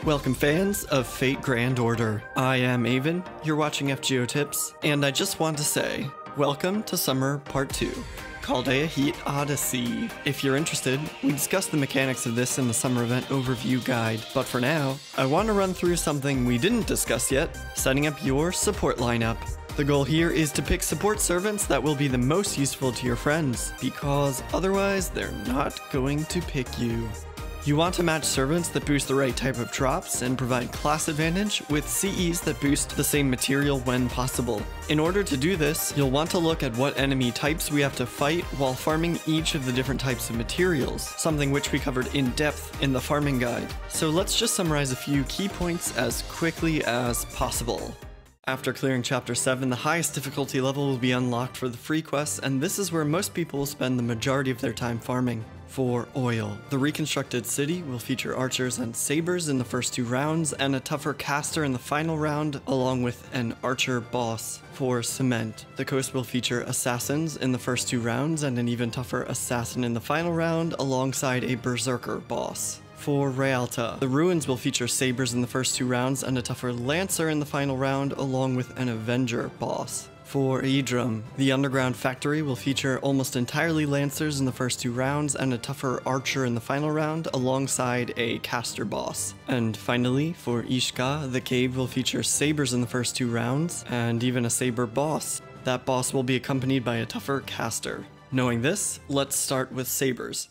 Welcome fans of Fate Grand Order. I am Avon, you're watching FGO Tips, and I just want to say, welcome to Summer Part 2, Chaldea Heat Odyssey. If you're interested, we discussed the mechanics of this in the Summer Event Overview Guide, but for now, I want to run through something we didn't discuss yet, setting up your support lineup. The goal here is to pick support servants that will be the most useful to your friends, because otherwise they're not going to pick you. You want to match servants that boost the right type of drops and provide class advantage with CEs that boost the same material when possible. In order to do this, you'll want to look at what enemy types we have to fight while farming each of the different types of materials, something which we covered in depth in the farming guide. So let's just summarize a few key points as quickly as possible. After clearing Chapter 7, the highest difficulty level will be unlocked for the free quests, and this is where most people will spend the majority of their time farming. For oil, the reconstructed city will feature archers and sabers in the first 2 rounds, and a tougher caster in the final round, along with an archer boss. For cement, the coast will feature assassins in the first 2 rounds, and an even tougher assassin in the final round, alongside a berserker boss. For Realta, the ruins will feature sabers in the first 2 rounds, and a tougher lancer in the final round, along with an avenger boss. For Idrum, the underground factory will feature almost entirely lancers in the first 2 rounds and a tougher archer in the final round alongside a caster boss. And finally, for Ishka, the cave will feature sabers in the first 2 rounds and even a saber boss. That boss will be accompanied by a tougher caster. Knowing this, let's start with sabers.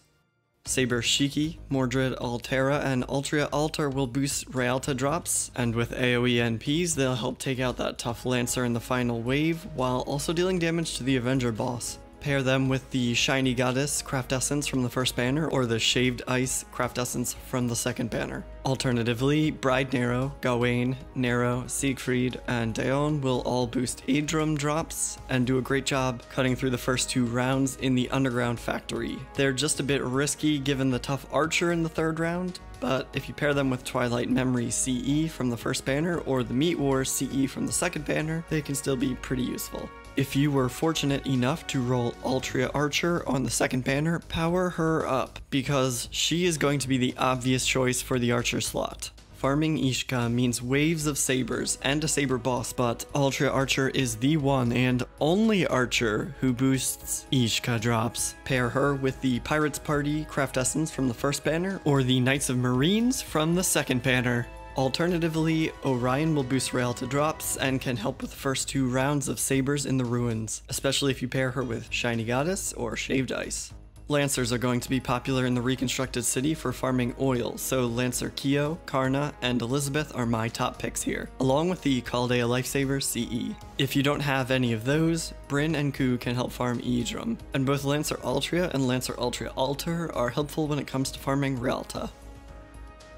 Saber Shiki, Mordred Altera, and Altria Altar will boost Realta drops, and with AoE NPs they'll help take out that tough Lancer in the final wave, while also dealing damage to the Avenger boss. Pair them with the Shiny Goddess Craft Essence from the first banner, or the Shaved Ice Craft Essence from the second banner. Alternatively, Bride Nero, Gawain, Nero, Siegfried, and Daon will all boost Idrum drops and do a great job cutting through the first 2 rounds in the underground factory. They're just a bit risky given the tough archer in the 3rd round, but if you pair them with Twilight Memory CE from the first banner or the Meat Wars CE from the second banner, they can still be pretty useful. If you were fortunate enough to roll Altria Archer on the second banner, power her up, because she is going to be the obvious choice for the archer slot. Farming Ishka means waves of sabers and a saber boss, but Altria Archer is the one and only archer who boosts Ishka drops. Pair her with the Pirates Party Craft Essence from the first banner, or the Knights of Marines from the second banner. Alternatively, Orion will boost Realta drops and can help with the first 2 rounds of sabers in the ruins, especially if you pair her with Shiny Goddess or Shaved Ice. Lancers are going to be popular in the reconstructed city for farming oil, so Lancer Kyo, Karna, and Elizabeth are my top picks here, along with the Chaldea Lifesaver CE. If you don't have any of those, Bryn and Ku can help farm Idrum, and both Lancer Altria and Lancer Altria Altar are helpful when it comes to farming Realta.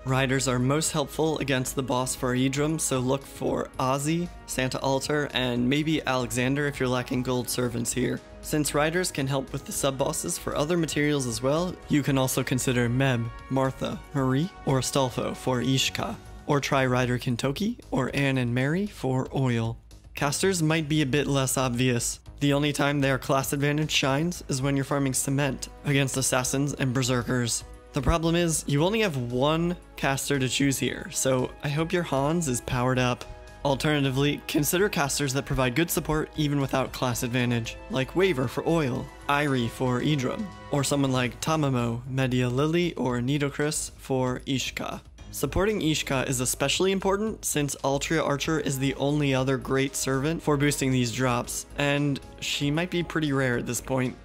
Riders are most helpful against the boss for Idrum, so look for Ozzy, Santa Altar, and maybe Alexander if you're lacking gold servants here. Since riders can help with the sub-bosses for other materials as well, you can also consider Meb, Martha, Marie, or Astolfo for Ishka, or try Rider Kintoki or Anne and Mary for oil. Casters might be a bit less obvious. The only time their class advantage shines is when you're farming cement against assassins and berserkers. The problem is, you only have 1 caster to choose here, so I hope your Hans is powered up. Alternatively, consider casters that provide good support even without class advantage, like Waver for oil, Irie for Idrum, or someone like Tamamo, Media Lily, or Nidocris for Ishka. Supporting Ishka is especially important since Altria Archer is the only other great servant for boosting these drops, and she might be pretty rare at this point.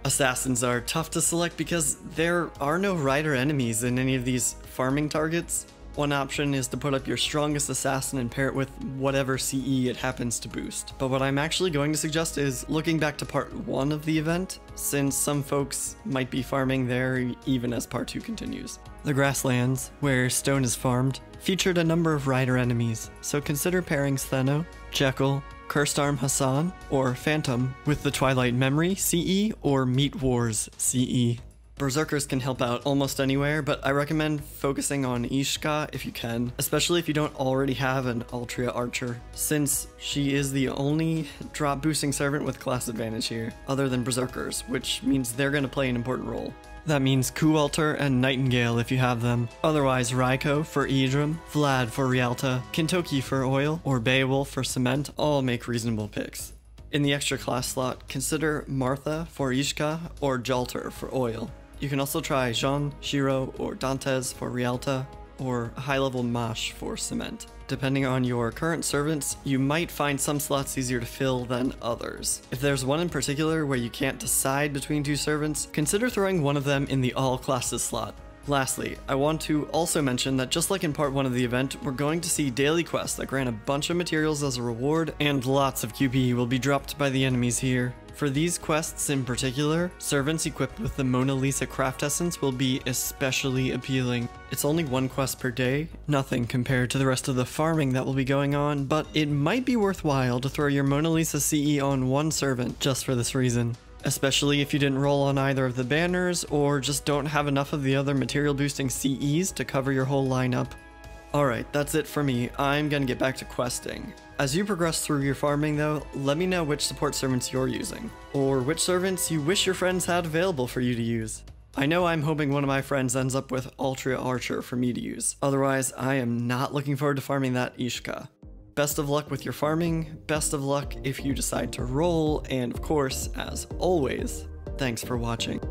Assassins are tough to select because there are no rider enemies in any of these farming targets. One option is to put up your strongest assassin and pair it with whatever CE it happens to boost. But what I'm actually going to suggest is looking back to part 1 of the event, since some folks might be farming there even as part 2 continues. The grasslands, where stone is farmed, featured a number of rider enemies, so consider pairing Stheno, Jekyll, Cursed Arm Hassan, or Phantom with the Twilight Memory CE or Meat Wars CE. Berserkers can help out almost anywhere, but I recommend focusing on Ishka if you can, especially if you don't already have an Altria Archer, since she is the only drop boosting servant with class advantage here, other than Berserkers, which means they're going to play an important role. That means Kualter and Nightingale if you have them. Otherwise, Raiko for Idrim, Vlad for Rialta, Kintoki for Oil, or Beowulf for Cement all make reasonable picks. In the extra class slot, consider Martha for Ishka or Jalter for Oil. You can also try Jean, Shiro, or Dantes for Rialta, or high-level Mash for Cement. Depending on your current servants, you might find some slots easier to fill than others. If there's one in particular where you can't decide between two servants, consider throwing one of them in the all classes slot. Lastly, I want to also mention that just like in part 1 of the event, we're going to see daily quests that grant a bunch of materials as a reward, and lots of QP will be dropped by the enemies here. For these quests in particular, servants equipped with the Mona Lisa craft essence will be especially appealing. It's only 1 quest per day, nothing compared to the rest of the farming that will be going on, but it might be worthwhile to throw your Mona Lisa CE on one servant just for this reason. Especially if you didn't roll on either of the banners, or just don't have enough of the other material boosting CEs to cover your whole lineup. Alright, that's it for me. I'm gonna get back to questing. As you progress through your farming though, let me know which support servants you're using, or which servants you wish your friends had available for you to use. I know I'm hoping one of my friends ends up with Ultra Archer for me to use, otherwise I am not looking forward to farming that Ishka. Best of luck with your farming, best of luck if you decide to roll, and of course, as always, thanks for watching.